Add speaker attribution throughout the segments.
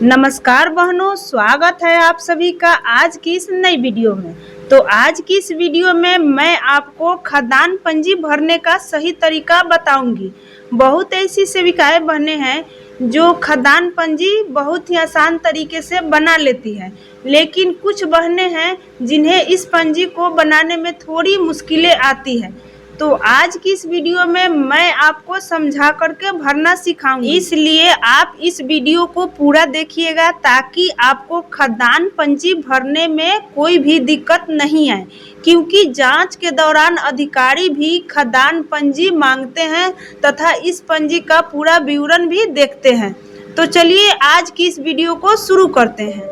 Speaker 1: नमस्कार बहनों, स्वागत है आप सभी का आज की इस नई वीडियो में। तो आज की इस वीडियो में मैं आपको खदान पंजी भरने का सही तरीका बताऊंगी। बहुत ऐसी सेविकाएं बहनें हैं जो खदान पंजी बहुत ही आसान तरीके से बना लेती है, लेकिन कुछ बहनें हैं जिन्हें इस पंजी को बनाने में थोड़ी मुश्किलें आती है। तो आज की इस वीडियो में मैं आपको समझा करके भरना सिखाऊंगी, इसलिए आप इस वीडियो को पूरा देखिएगा ताकि आपको खदान पंजी भरने में कोई भी दिक्कत नहीं आए, क्योंकि जांच के दौरान अधिकारी भी खदान पंजी मांगते हैं तथा इस पंजी का पूरा विवरण भी देखते हैं। तो चलिए आज की इस वीडियो को शुरू करते हैं।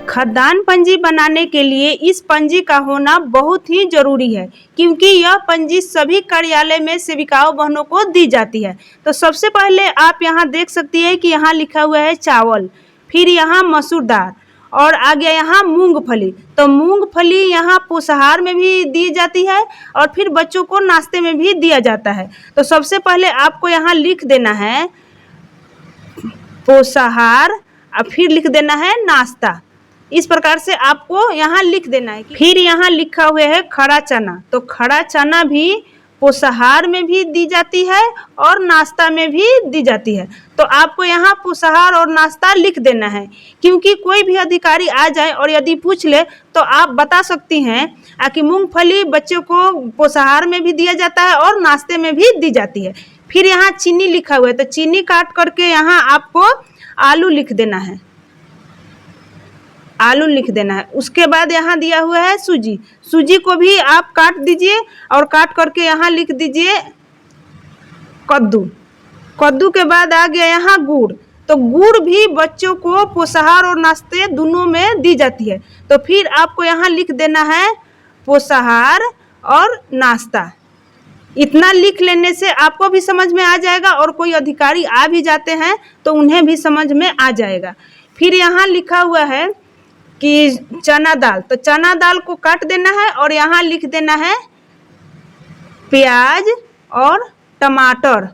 Speaker 1: खदान पंजी बनाने के लिए इस पंजी का होना बहुत ही जरूरी है, क्योंकि यह पंजी सभी कार्यालय में सेविकाओं बहनों को दी जाती है। तो सबसे पहले आप यहाँ देख सकती है कि यहाँ लिखा हुआ है चावल, फिर यहाँ मसूर दाल और आगे यहाँ मूंगफली। तो मूंगफली यहाँ पोषाहार में भी दी जाती है और फिर बच्चों को नाश्ते में भी दिया जाता है। तो सबसे पहले आपको यहाँ लिख देना है पोषाहार और फिर लिख देना है नाश्ता। इस प्रकार से आपको यहाँ लिख देना है। फिर यहाँ लिखा हुआ है खड़ा चना। तो खड़ा चना भी पोषाहार में भी दी जाती है और नाश्ता में भी दी जाती है। तो आपको यहाँ पोषाहार और नाश्ता लिख देना है, क्योंकि कोई भी अधिकारी आ जाए और यदि पूछ ले तो आप बता सकती हैं कि मूंगफली बच्चों को पोषाहार में भी दिया जाता है और नाश्ते में भी दी जाती है। फिर यहाँ चीनी लिखा हुआ है, तो चीनी काट करके यहाँ आपको आलू लिख देना है, आलू लिख देना है। उसके बाद यहाँ दिया हुआ है सूजी, सूजी को भी आप काट दीजिए और काट करके यहाँ लिख दीजिए कद्दू। कद्दू के बाद आ गया यहाँ गुड़। तो गुड़ भी बच्चों को पोषाहार और नाश्ते दोनों में दी जाती है। तो फिर आपको यहाँ लिख देना है पोषाहार और नाश्ता। इतना लिख लेने से आपको भी समझ में आ जाएगा और कोई अधिकारी आ भी जाते हैं तो उन्हें भी समझ में आ जाएगा। फिर यहाँ लिखा हुआ है कि चना दाल। तो चना दाल को काट देना है और यहाँ लिख देना है प्याज और टमाटर।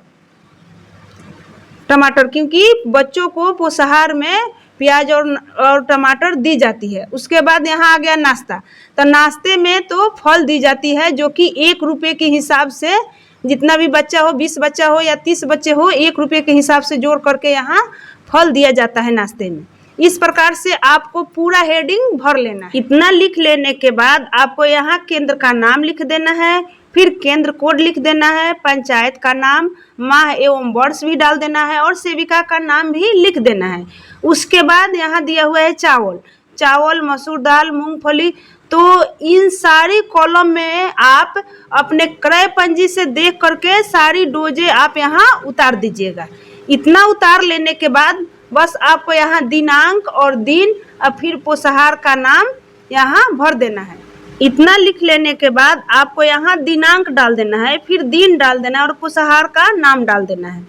Speaker 1: टमाटर क्योंकि बच्चों को पोषाहार में प्याज और टमाटर दी जाती है। उसके बाद यहाँ आ गया नाश्ता। तो नाश्ते में तो फल दी जाती है, जो कि 1 रुपये के हिसाब से जितना भी बच्चा हो, 20 बच्चा हो या 30 बच्चे हो, 1 रुपये के हिसाब से जोड़ करके यहाँ फल दिया जाता है नाश्ते में। इस प्रकार से आपको पूरा हेडिंग भर लेना है। इतना लिख लेने के बाद आपको यहाँ केंद्र का नाम लिख देना है, फिर केंद्र कोड लिख देना है, पंचायत का नाम, माह एवं वर्ष भी डाल देना है और सेविका का नाम भी लिख देना है। उसके बाद यहाँ दिया हुआ है चावल, चावल, मसूर दाल, मूंगफली। तो इन सारी कॉलम में आप अपने क्रय पंजी से देख करके सारी डोजे आप यहाँ उतार दीजिएगा। इतना उतार लेने के बाद बस आपको यहाँ दिनांक और दिन और फिर पोषाहार का नाम यहाँ भर देना है। इतना लिख लेने के बाद आपको यहाँ दिनांक डाल देना है, फिर दिन डाल देना है और पोषाहार का नाम डाल देना है।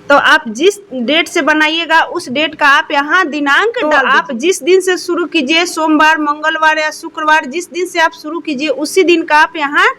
Speaker 1: तो आप जिस डेट से बनाइएगा उस डेट का आप यहाँ दिनांक डाल। आप जिस दिन से शुरू कीजिए, सोमवार, मंगलवार या शुक्रवार, जिस दिन से आप शुरू कीजिए उसी दिन का आप यहाँ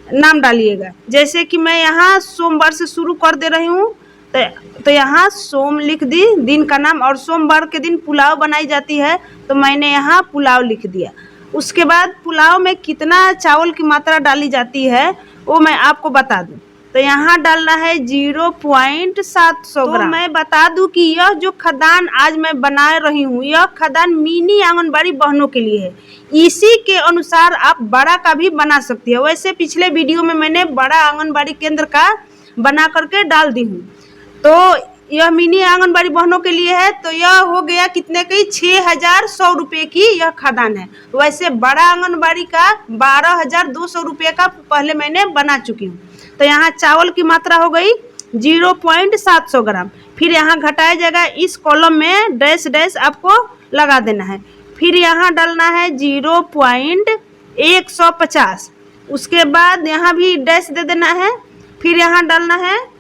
Speaker 1: नाम डालिएगा। जैसे कि मैं यहाँ सोमवार से शुरू कर दे रही हूँ, तो यहाँ सोम लिख दी दिन का नाम, और सोमवार के दिन पुलाव बनाई जाती है तो मैंने यहाँ पुलाव लिख दिया। उसके बाद पुलाव में कितना चावल की मात्रा डाली जाती है वो मैं आपको बता दूं। तो यहाँ डालना है 0.700 ग्राम। तो मैं बता दूं कि यह जो खदान आज मैं बना रही हूँ, यह खदान मिनी आंगनबाड़ी बहनों के लिए है। इसी के अनुसार आप बड़ा का भी बना सकती है। वैसे पिछले वीडियो में मैंने बड़ा आंगनबाड़ी केंद्र का बना करके डाल दी हूँ। तो यह मिनी आंगनबाड़ी बहनों के लिए है। तो यह हो गया कितने की 6100 रुपये की यह खदान है। वैसे बड़ा आंगनबाड़ी का 12200 रुपये का पहले मैंने बना चुकी हूँ। तो यहाँ चावल की मात्रा हो गई 0.700 ग्राम। फिर यहाँ घटाया जाएगा, इस कॉलम में डैश डैश आपको लगा देना है। फिर यहाँ डालना है 0.150। उसके बाद यहाँ भी डैश दे देना है। फिर यहाँ डालना है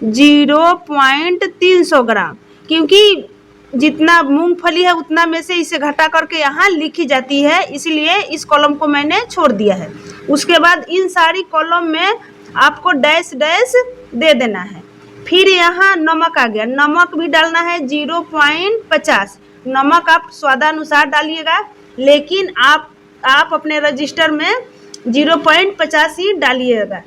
Speaker 1: 0.300 ग्राम, क्योंकि जितना मूंगफली है उतना में से इसे घटा करके यहाँ लिखी जाती है, इसलिए इस कॉलम को मैंने छोड़ दिया है। उसके बाद इन सारी कॉलम में आपको डैश डैश दे देना है। फिर यहाँ नमक आ गया, नमक भी डालना है 0.50। नमक आप स्वादानुसार डालिएगा, लेकिन आप अपने रजिस्टर में 0.50 ही डालिएगा।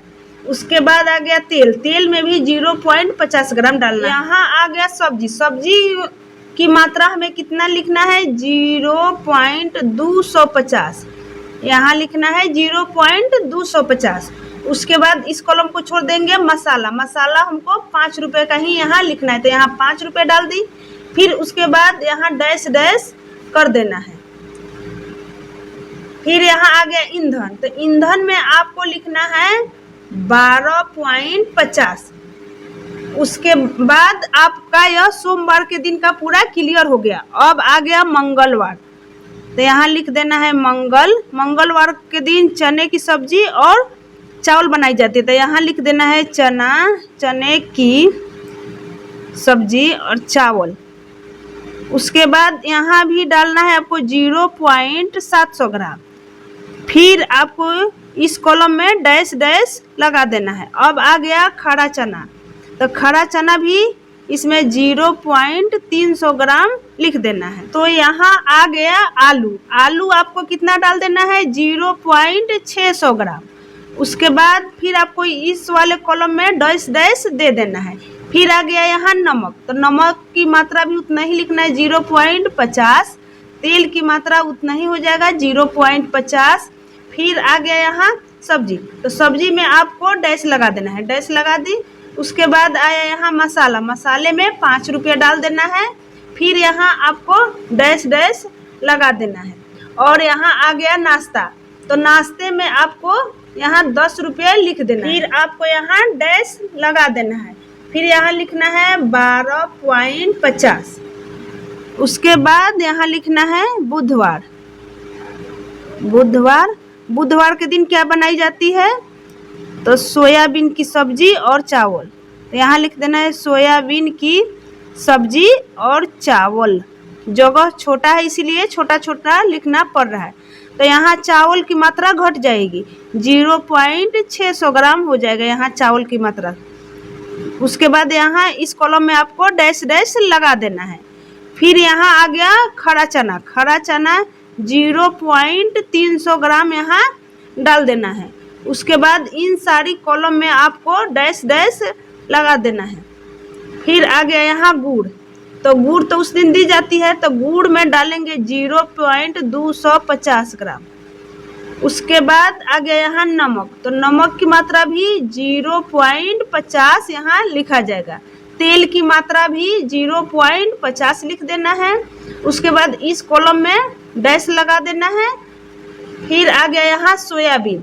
Speaker 1: उसके बाद आ गया तेल, तेल में भी 0.50 ग्राम डालना है। यहाँ आ गया सब्जी, सब्जी की मात्रा हमें कितना लिखना है 0.250, यहाँ लिखना है 0.250। उसके बाद इस कॉलम को छोड़ देंगे मसाला, मसाला हमको 5 रुपये का ही यहाँ लिखना है, तो यहाँ 5 रुपये डाल दी। फिर उसके बाद यहाँ डैश डैश कर देना है। फिर यहाँ आ गया ईंधन, तो ईंधन में आपको लिखना है 12.50। उसके बाद आपका यह सोमवार के दिन का पूरा क्लियर हो गया। अब आ गया मंगलवार, तो यहाँ लिख देना है मंगलवार के दिन चने की सब्जी और चावल बनाई जाती है, तो यहाँ लिख देना है चने की सब्जी और चावल। उसके बाद यहाँ भी डालना है आपको 0.700 ग्राम। फिर आपको इस कॉलम में डैश डैश लगा देना है। अब आ गया खड़ा चना, तो खड़ा चना भी इसमें 0.300 ग्राम लिख देना है। तो यहाँ आ गया आलू, आलू आपको कितना डाल देना है 0.600 ग्राम। उसके बाद फिर आपको इस वाले कॉलम में डैश डैश दे देना है। फिर आ गया यहाँ नमक, तो नमक की मात्रा भी उतना ही लिखना है 0.50। तेल की मात्रा उतना ही हो जाएगा 0.50। फिर आ गया यहाँ सब्जी, तो सब्जी में आपको डैश लगा देना है, डैश लगा दी। उसके बाद आया यहाँ मसाला, मसाले में 5 रुपये डाल देना है। फिर यहाँ आपको डैश डैश लगा देना है। और यहाँ आ गया नाश्ता, तो नाश्ते में आपको यहाँ 10 रुपये लिख देना है। फिर आपको यहाँ डैश लगा देना है। फिर यहाँ लिखना है 12.50। उसके बाद यहाँ लिखना है बुधवार के दिन क्या बनाई जाती है, तो सोयाबीन की सब्जी और चावल। तो यहाँ लिख देना है सोयाबीन की सब्जी और चावल। जगह छोटा है इसीलिए छोटा छोटा लिखना पड़ रहा है। तो यहाँ चावल की मात्रा घट जाएगी, 0.600 ग्राम हो जाएगा यहाँ चावल की मात्रा। उसके बाद यहाँ इस कॉलम में आपको डैश डैश लगा देना है। फिर यहाँ आ गया खड़ा चना, खड़ा चना 0.300 ग्राम यहाँ डाल देना है। उसके बाद इन सारी कॉलम में आपको डैश डैश लगा देना है। फिर आ गया यहाँ गुड़, तो गुड़ तो उस दिन दी जाती है, तो गुड़ में डालेंगे 0.250 ग्राम। उसके बाद आ गया यहाँ नमक, तो नमक की मात्रा भी 0.50 यहाँ लिखा जाएगा। तेल की मात्रा भी 0.50 लिख देना है। उसके बाद इस कॉलम में डैश लगा देना है। फिर आ गया यहाँ सोयाबीन,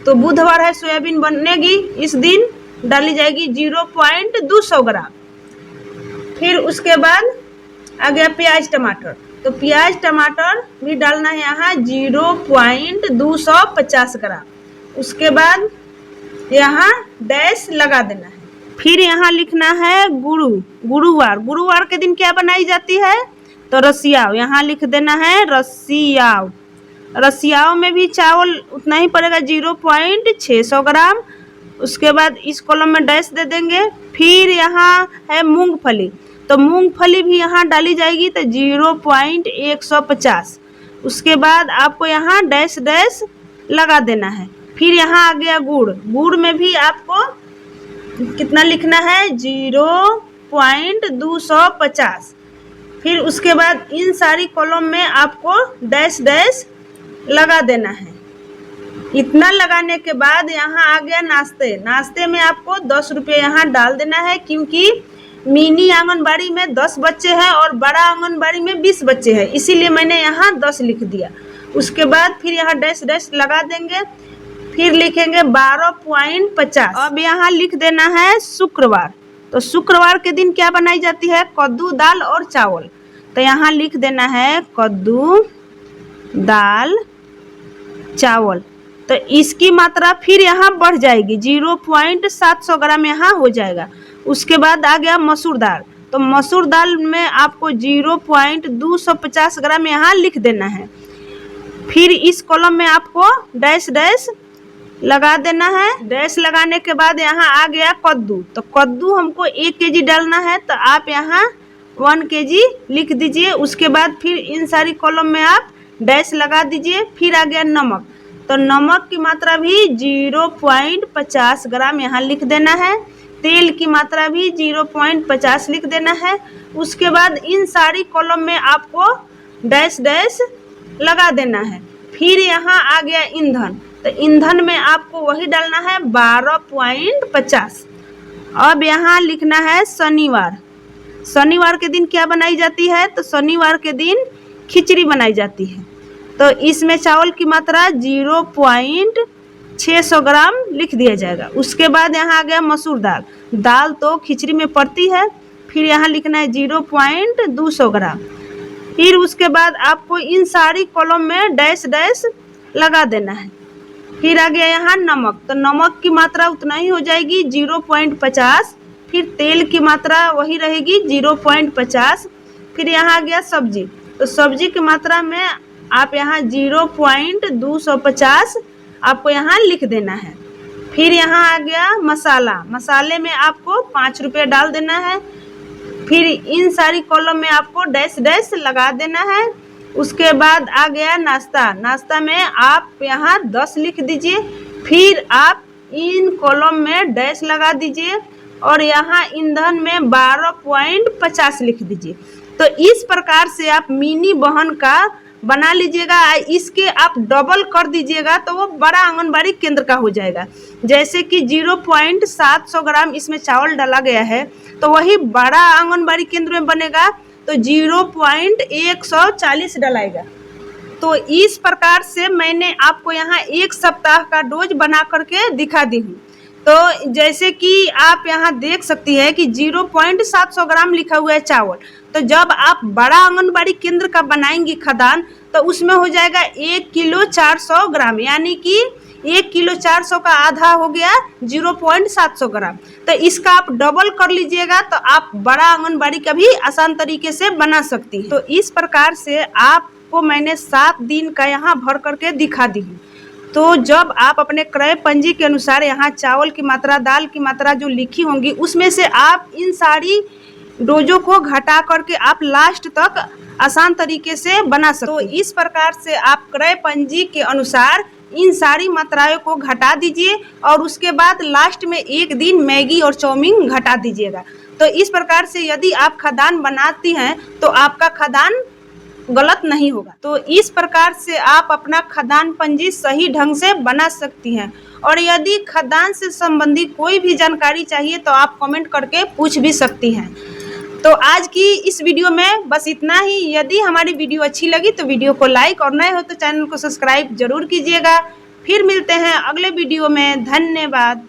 Speaker 1: तो बुधवार है सोयाबीन बनेगी, इस दिन डाली जाएगी 0.200 ग्राम। फिर उसके बाद आ गया प्याज टमाटर, तो प्याज टमाटर भी डालना है यहाँ 0.250 ग्राम। उसके बाद यहाँ डैश लगा देना है। फिर यहाँ लिखना है गुरुवार के दिन क्या बनाई जाती है, तो रसियाव, यहाँ लिख देना है रसियाव में भी चावल उतना ही पड़ेगा 0.600 ग्राम। उसके बाद इस कॉलम में डैश दे देंगे। फिर यहाँ है मूंगफली, तो मूंगफली भी यहाँ डाली जाएगी, तो 0.150। उसके बाद आपको यहाँ डैश डैश लगा देना है। फिर यहाँ आ गया गुड़ में भी आपको कितना लिखना है 0.250। फिर उसके बाद इन सारी कॉलम में आपको डैश डैश लगा देना है। इतना लगाने के बाद यहाँ आ गया नाश्ते में आपको 10 रुपये यहाँ डाल देना है, क्योंकि मिनी आंगनबाड़ी में 10 बच्चे हैं और बड़ा आंगनबाड़ी में 20 बच्चे हैं, इसीलिए मैंने यहाँ 10 लिख दिया। उसके बाद फिर यहाँ डैश डैश लगा देंगे। फिर लिखेंगे 12.50। अब यहाँ लिख देना है शुक्रवार, तो शुक्रवार के दिन क्या बनाई जाती है, कद्दू दाल और चावल। तो यहाँ लिख देना है कद्दू दाल चावल, तो इसकी मात्रा फिर यहाँ बढ़ जाएगी 0.700 ग्राम यहाँ हो जाएगा। उसके बाद आ गया मसूर दाल, तो मसूर दाल में आपको 0.250 ग्राम यहाँ लिख देना है। फिर इस कॉलम में आपको डैश डैश लगा देना है। डैश लगाने के बाद यहाँ आ गया कद्दू, तो कद्दू हमको 1 केजी डालना है, तो आप यहाँ 1 केजी लिख दीजिए। उसके बाद फिर इन सारी कॉलम में आप डैश लगा दीजिए। फिर आ गया नमक, तो नमक की मात्रा भी 0.50 ग्राम यहाँ लिख देना है। तेल की मात्रा भी 0.50 लिख देना है। उसके बाद इन सारी कॉलम में आपको डैश डैश लगा देना है। फिर यहाँ आ गया ईंधन, तो ईंधन में आपको वही डालना है 12.50। अब यहाँ लिखना है शनिवार। शनिवार के दिन क्या बनाई जाती है, तो शनिवार के दिन खिचड़ी बनाई जाती है। तो इसमें चावल की मात्रा 0.600 ग्राम लिख दिया जाएगा। उसके बाद यहाँ आ गया मसूर दाल। दाल तो खिचड़ी में पड़ती है, फिर यहाँ लिखना है 0.200 ग्राम। फिर उसके बाद आपको इन सारी कॉलम में डैश डैश लगा देना है। फिर आ गया यहाँ नमक, तो नमक की मात्रा उतना ही हो जाएगी 0.50। फिर तेल की मात्रा वही रहेगी 0.50। फिर यहाँ आ गया सब्जी, तो सब्जी की मात्रा में आप यहाँ 0.250 आपको यहाँ लिख देना है। फिर यहाँ आ गया मसाला, मसाले में आपको 5 रुपये डाल देना है। फिर इन सारी कॉलम में आपको डैश डैश लगा देना है। उसके बाद आ गया नाश्ता, नाश्ता में आप यहाँ 10 लिख दीजिए। फिर आप इन कॉलम में डैश लगा दीजिए और यहाँ ईंधन में 12.50 लिख दीजिए। तो इस प्रकार से आप मिनी बहन का बना लीजिएगा। इसके आप डबल कर दीजिएगा तो वो बड़ा आंगनबाड़ी केंद्र का हो जाएगा। जैसे कि 0.700 ग्राम इसमें चावल डाला गया है, तो वही बड़ा आंगनबाड़ी केंद्र में बनेगा तो 0.140 डलाएगा। तो इस प्रकार से मैंने आपको यहाँ 1 सप्ताह का डोज बना करके दिखा दी हूँ। तो जैसे कि आप यहाँ देख सकती है कि 0.700 ग्राम लिखा हुआ है चावल, तो जब आप बड़ा आंगनबाड़ी केंद्र का बनाएंगी खदान तो उसमें हो जाएगा 1 किलो 400 ग्राम, यानी कि 1 किलो 400 का आधा हो गया 0.700 ग्राम। तो इसका आप डबल कर लीजिएगा तो आप बड़ा आंगनबाड़ी का भी आसान तरीके से बना सकती हैं। तो इस प्रकार से आपको मैंने 7 दिन का यहाँ भर करके दिखा दी हूँ। तो जब आप अपने क्रय पंजी के अनुसार यहाँ चावल की मात्रा, दाल की मात्रा जो लिखी होंगी उसमें से आप इन सारी डोजों को घटा करके आप लास्ट तक आसान तरीके से बना सकते। तो इस प्रकार से आप क्रय पंजी के अनुसार इन सारी मात्राओं को घटा दीजिए और उसके बाद लास्ट में 1 दिन मैगी और चाउमीन घटा दीजिएगा। तो इस प्रकार से यदि आप खदान बनाती हैं तो आपका खदान गलत नहीं होगा। तो इस प्रकार से आप अपना खदान पंजी सही ढंग से बना सकती हैं। और यदि खदान से संबंधित कोई भी जानकारी चाहिए तो आप कमेंट करके पूछ भी सकती हैं। तो आज की इस वीडियो में बस इतना ही। यदि हमारी वीडियो अच्छी लगी तो वीडियो को लाइक और नए हो तो चैनल को सब्सक्राइब जरूर कीजिएगा। फिर मिलते हैं अगले वीडियो में। धन्यवाद।